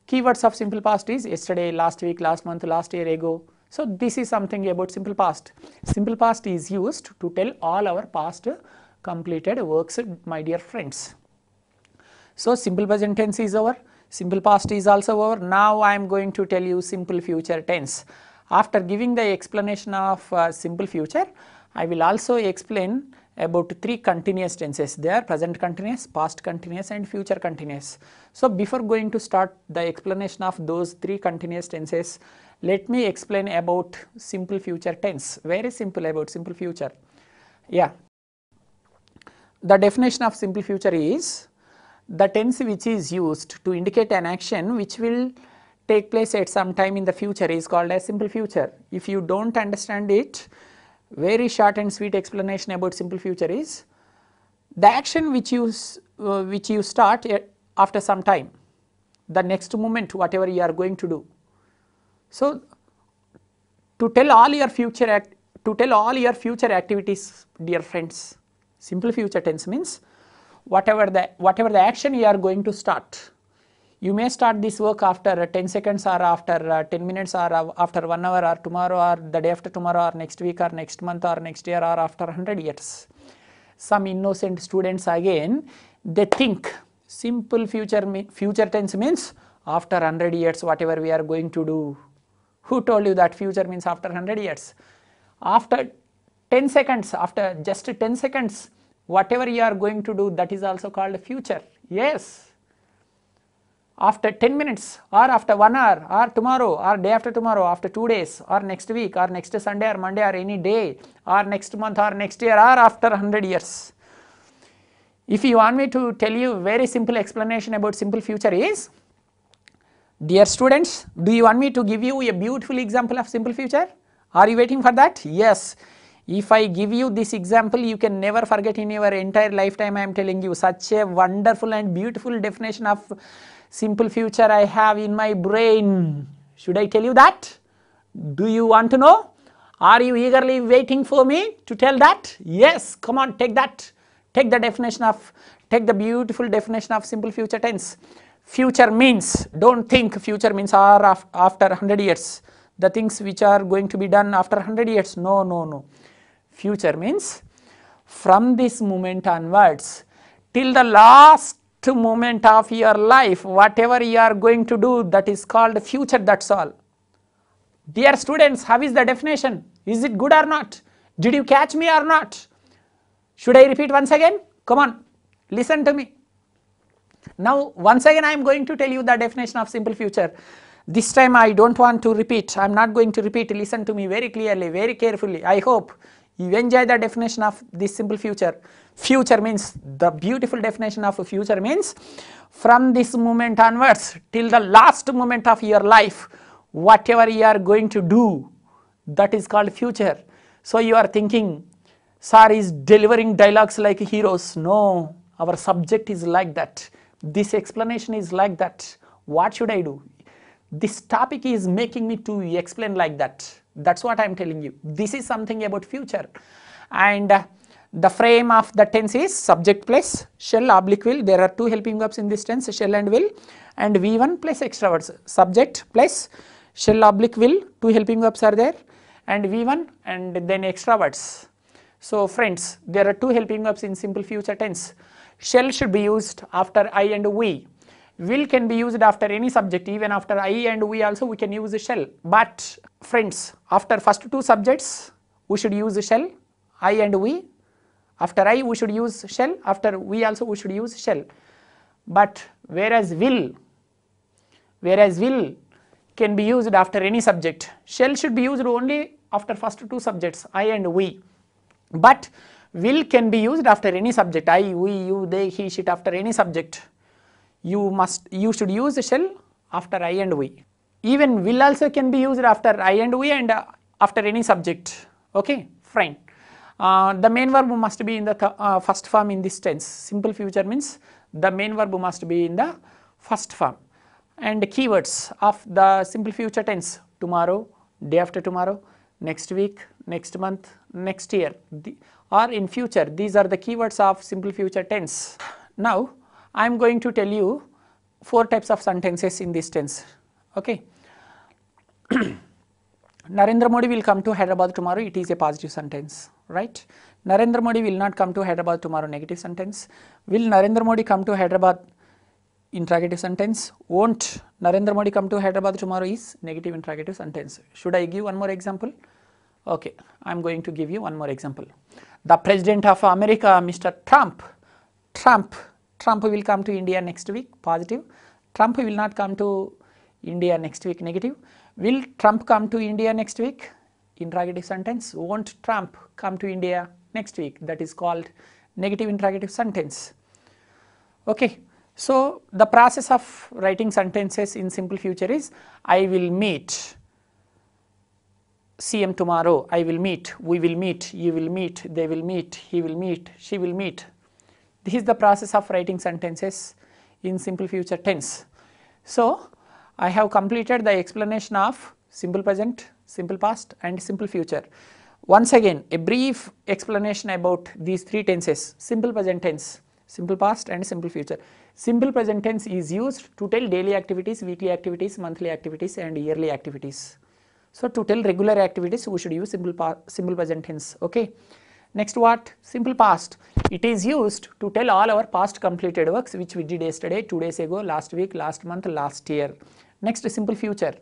keywords of simple past is yesterday, last week, last month, last year, ago. So this is something about simple past. Simple past is used to tell all our past completed works, my dear friends. So simple present tense is over, simple past is also over. Now I am going to tell you simple future tense. After giving the explanation of simple future, I will also explain about 3 continuous tenses. They are present continuous, past continuous and future continuous. So before going to start the explanation of those 3 continuous tenses, let me explain about simple future tense. Very simple about simple future. Yeah. The definition of simple future is the tense which is used to indicate an action which will take place at some time in the future is called as simple future. If you don't understand it, very short and sweet explanation about simple future is the action which you start after some time, the next moment whatever you are going to do. So to tell all your future activities, dear friends, simple future tense means whatever the action you are going to start. You may start this work after 10 seconds or after 10 minutes or after 1 hour or tomorrow or the day after tomorrow or next week or next month or next year or after 100 years. Some innocent students again, they think simple future tense means after 100 years whatever we are going to do. Who told you that future means after 100 years? After 10 seconds, after just 10 seconds, whatever you are going to do, that is also called future. Yes. After 10 minutes or after 1 hour or tomorrow or day after tomorrow, after 2 days or next week or next Sunday or Monday or any day or next month or next year or after 100 years. If you want me to tell you very simple explanation about simple future is, dear students, do you want me to give you a beautiful example of simple future? Are you waiting for that? Yes. If I give you this example, you can never forget in your entire lifetime. I am telling you, such a wonderful and beautiful definition of simple future I have in my brain. Should I tell you that? Do you want to know? Are you eagerly waiting for me to tell that? Yes, come on, take that. Take the beautiful definition of simple future tense. Future means, don't think future means after 100 years. The things which are going to be done after 100 years. No, no, no. Future means from this moment onwards till the last moment of your life, whatever you are going to do, that is called future, that's all. Dear students, how is the definition? Is it good or not? Did you catch me or not? Should I repeat once again? Come on, listen to me. Now once again I am going to tell you the definition of simple future. This time I don't want to repeat, I am not going to repeat, listen to me very clearly, very carefully. I hope you enjoy the definition of this simple future. Future means, the beautiful definition of a future means from this moment onwards till the last moment of your life, whatever you are going to do, that is called future. So you are thinking, sir is delivering dialogues like heroes. No, our subject is like that. This explanation is like that. What should I do? This topic is making me to explain like that. That's what I am telling you. This is something about future. And the frame of the tense is subject plus shall oblique will. There are two helping verbs in this tense, shall and will, and V1 plus extra words. Subject plus shall oblique will, two helping verbs are there, and V1 and then extra words. So friends, there are two helping verbs in simple future tense. Shall should be used after I and we. Will can be used after any subject, even after I and we also we can use shall. But friends, after first two subjects we should use shall, I and we. After I we should use shall, after we also we should use shall. But whereas will can be used after any subject. Shall should be used only after first two subjects, I and we. But will can be used after any subject, I, we, you, they, he, she, after any subject. You should use shall after I and we. Even will also can be used after I and we and after any subject. Okay, fine. The main verb must be in the first form in this tense. Simple future means the main verb must be in the first form. And keywords of the simple future tense: tomorrow, day after tomorrow, next week, next month, next year, or in future. These are the keywords of simple future tense. Now I am going to tell you 4 types of sentences in this tense. Okay. Narendra Modi will come to Hyderabad tomorrow. It is a positive sentence, right? Narendra Modi will not come to Hyderabad tomorrow. Negative sentence. Will Narendra Modi come to Hyderabad? Interrogative sentence. Won't Narendra Modi come to Hyderabad tomorrow is negative interrogative sentence. Should I give one more example? Okay, I am going to give you one more example. The President of America, Mr. Trump will come to India next week, positive. Trump will not come to India next week, negative. Will Trump come to India next week? Interrogative sentence. Won't Trump come to India next week? That is called negative interrogative sentence. Okay. So the process of writing sentences in simple future is I will meet CM tomorrow, I will meet, we will meet, you will meet, they will meet, he will meet, she will meet. This is the process of writing sentences in simple future tense. So, I have completed the explanation of simple present, simple past and simple future. Once again, a brief explanation about these three tenses: simple present tense, simple past and simple future. Simple present tense is used to tell daily activities, weekly activities, monthly activities and yearly activities. So, to tell regular activities we should use simple present tense. Okay. Next, what? Simple past. It is used to tell all our past completed works which we did yesterday, 2 days ago, last week, last month, last year. Next, simple future.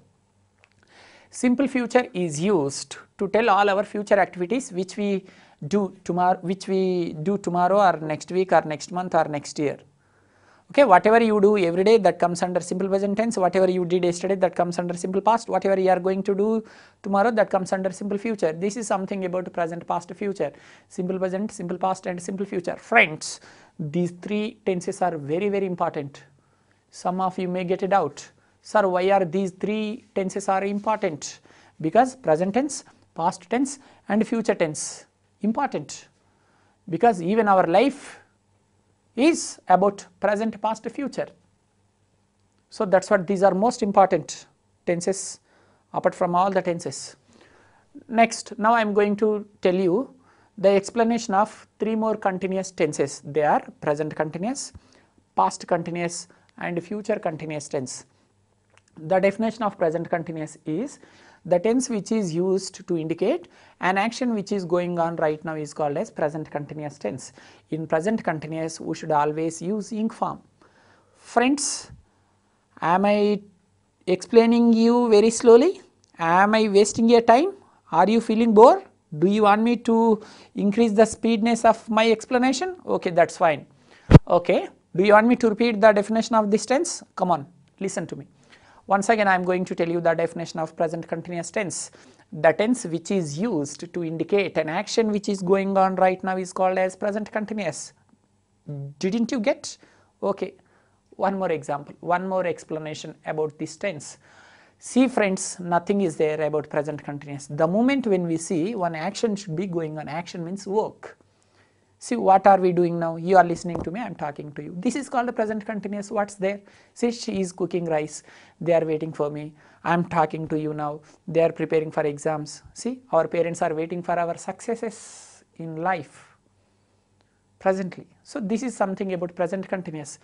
Simple future is used to tell all our future activities which we do tomorrow or next week or next month or next year. Okay, whatever you do every day, that comes under simple present tense. Whatever you did yesterday, that comes under simple past. Whatever you are going to do tomorrow, that comes under simple future. This is something about present, past, future. Simple present, simple past and simple future. Friends, these three tenses are very, very important. Some of you may get a doubt. Sir, why are these three tenses are important? Because present tense, past tense and future tense important. Because even our life is about present, past, future. So, that is what these are most important tenses apart from all the tenses. Next, now I am going to tell you the explanation of three more continuous tenses. They are present continuous, past continuous and future continuous tense. The definition of present continuous is the tense which is used to indicate an action which is going on right now is called as present continuous tense. In present continuous, we should always use ing form. Friends, am I explaining you very slowly? Am I wasting your time? Are you feeling bored? Do you want me to increase the speedness of my explanation? Okay, that is fine. Okay, do you want me to repeat the definition of this tense? Come on, listen to me. Once again, I am going to tell you the definition of present continuous tense. The tense which is used to indicate an action which is going on right now is called as present continuous. Didn't you get? Okay, one more example, one more explanation about this tense. See friends, nothing is there about present continuous. The moment when we see one action should be going on, action means work. See, what are we doing now? You are listening to me, I am talking to you. This is called the present continuous. What's there? See, she is cooking rice. They are waiting for me. I am talking to you now. They are preparing for exams. See, our parents are waiting for our successes in life presently. So, this is something about present continuous.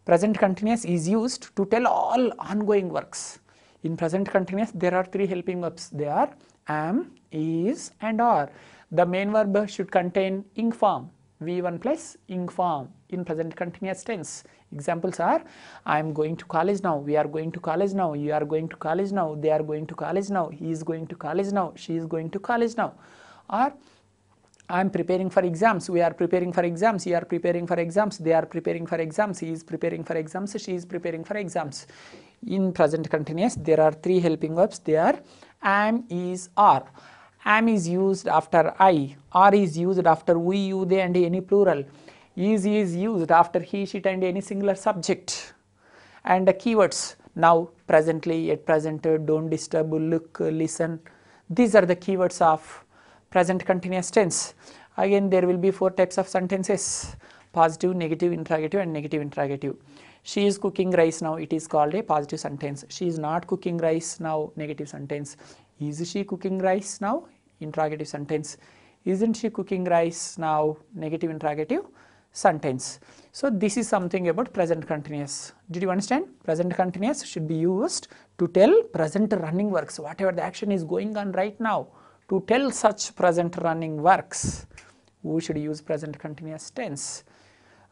Present continuous is used to tell all ongoing works. In present continuous, there are three helping verbs. They are am, is and are. The main verb should contain ing form, V1 plus ing form in present continuous tense. Examples are, I am going to college now, we are going to college now, you are going to college now, they are going to college now, he is going to college now, she is going to college now. Or, I am preparing for exams, we are preparing for exams, you are preparing for exams, they are preparing for exams, he is preparing for exams, she is preparing for exams. In present continuous, there are three helping verbs. They are am, is, are. Am is used after I, are is used after we, you, they and any plural, is used after he, she and any singular subject. And the keywords now, presently, at present, don't disturb, look, listen. These are the keywords of present continuous tense. Again, there will be four types of sentences: positive, negative, interrogative and negative interrogative. She is cooking rice now, it is called a positive sentence. She is not cooking rice now, negative sentence. Is she cooking rice now? Interrogative sentence. Isn't she cooking rice now? Negative interrogative sentence. So, this is something about present continuous. Did you understand? Present continuous should be used to tell present running works, whatever the action is going on right now. To tell such present running works, we should use present continuous tense.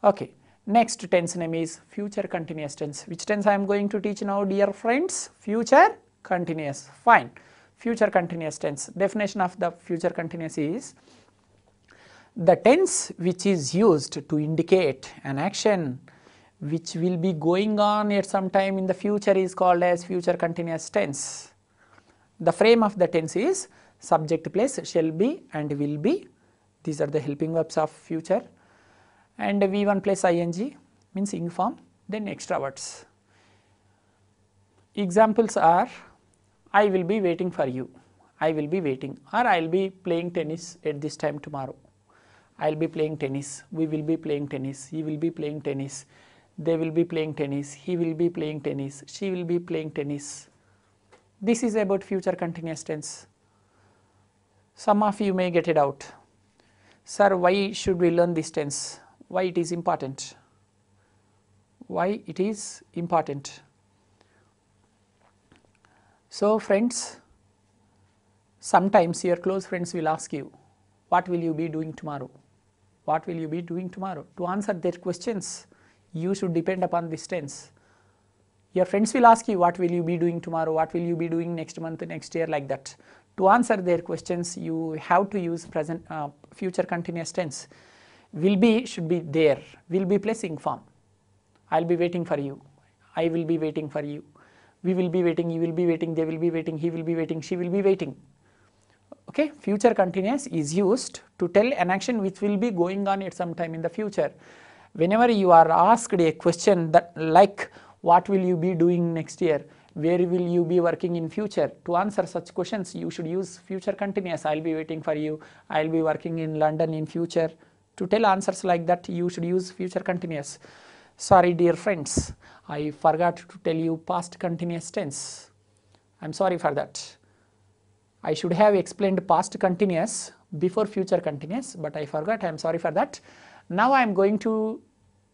Okay. Next tense name is future continuous tense. Which tense I am going to teach now, dear friends? Future continuous. Fine. Future continuous tense. Definition of the future continuous is the tense which is used to indicate an action which will be going on at some time in the future is called as future continuous tense. The frame of the tense is subject plus shall be and will be. These are the helping verbs of future. And V1 plus ing means ing form, then extra words. Examples are, I will be waiting for you. I will be waiting, or I will be playing tennis at this time tomorrow. I will be playing tennis, we will be playing tennis, he will be playing tennis, they will be playing tennis, he will be playing tennis, she will be playing tennis. This is about future continuous tense. Some of you may get it out. Sir, why should we learn this tense? Why it is important? Why it is important? So friends, sometimes your close friends will ask you, what will you be doing tomorrow? What will you be doing tomorrow? To answer their questions, you should depend upon this tense. Your friends will ask you, what will you be doing tomorrow? What will you be doing next month, next year, like that. To answer their questions, you have to use present future continuous tense. Will be should be there. Will be plus ing form. I will be waiting for you. I will be waiting for you. We will be waiting. You will be waiting. They will be waiting. He will be waiting. She will be waiting. Okay, future continuous is used to tell an action which will be going on at some time in the future. Whenever you are asked a question that like, what will you be doing next year? Where will you be working in future? To answer such questions, you should use future continuous. I will be waiting for you. I will be working in London in future. To tell answers like that, you should use future continuous. Sorry dear friends, I forgot to tell you past continuous tense. I am sorry for that. I should have explained past continuous before future continuous, but I forgot. I am sorry for that. Now I am going to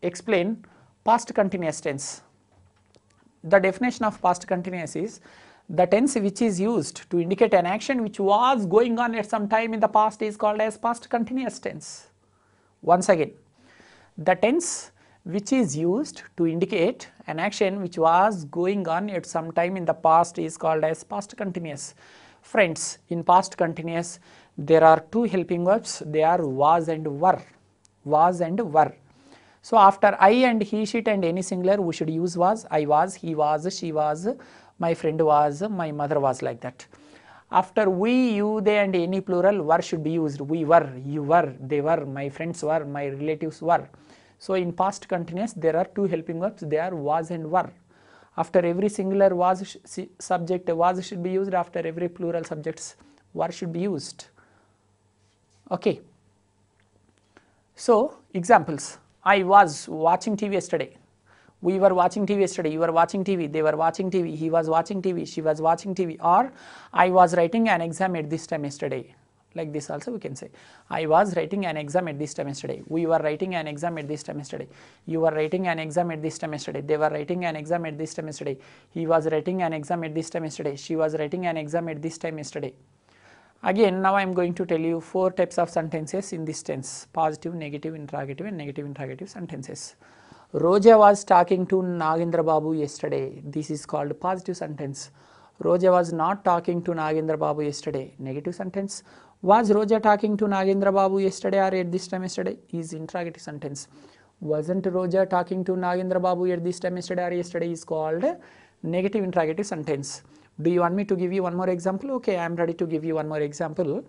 explain past continuous tense. The definition of past continuous is the tense which is used to indicate an action which was going on at some time in the past is called as past continuous tense. Once again, the tense which is used to indicate an action which was going on at some time in the past is called as past continuous. Friends, in past continuous there are two helping verbs, they are was and were. Was and were. So after I and he, she and any singular, we should use was. I was, he was, she was, my friend was, my mother was, like that. After we, you, they and any plural, were should be used. We were, you were, they were, my friends were, my relatives were. So in past continuous there are two helping verbs, they are was and were. After every singular was subject, was should be used. After every plural subjects, were should be used. Okay. So examples. I was watching TV yesterday. We were watching TV yesterday. You were watching TV. They were watching TV. He was watching TV. She was watching TV. Or I was writing an exam at this time yesterday. Like this also we can say. I was writing an exam at this time yesterday. We were writing an exam at this time yesterday. You were writing an exam at this time yesterday. They were writing an exam at this time yesterday. He was writing an exam at this time yesterday. She was writing an exam at this time yesterday. Again, now I am going to tell you 4 types of sentences in this tense: positive, negative, interrogative and negative interrogative sentences. Roja was talking to Nagendra Babu yesterday. This is called positive sentence. Roja was not talking to Nagendra Babu yesterday. Negative sentence. Was Roja talking to Nagendra Babu yesterday or at this time yesterday? Is interrogative sentence. Wasn't Roja talking to Nagendra Babu at this time yesterday or yesterday is called negative interrogative sentence. Do you want me to give you one more example? Okay, I am ready to give you one more example.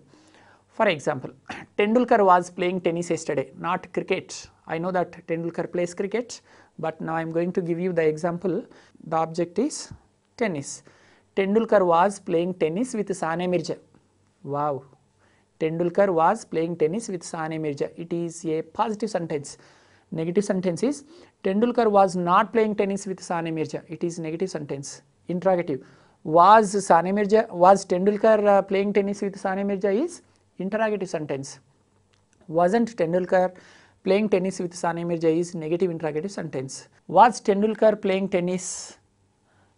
For example, Tendulkar was playing tennis yesterday, not cricket. I know that Tendulkar plays cricket, but now I am going to give you the example. The object is tennis. Tendulkar was playing tennis with Sane Mirza. Wow. Tendulkar was playing tennis with Sane Mirza. It is a positive sentence. Negative sentence is Tendulkar was not playing tennis with Sane Mirza. It is negative sentence. Interrogative. Was Tendulkar playing tennis with Sane Mirza is interrogative sentence. Wasn't Tendulkar playing tennis with Sane Mirza is negative interrogative sentence. Was Tendulkar playing tennis?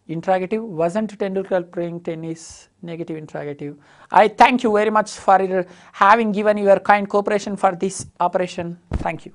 Interrogative. Wasn't Tendulkar playing tennis? Negative interrogative. I thank you very much for having given your kind cooperation for this operation. Thank you.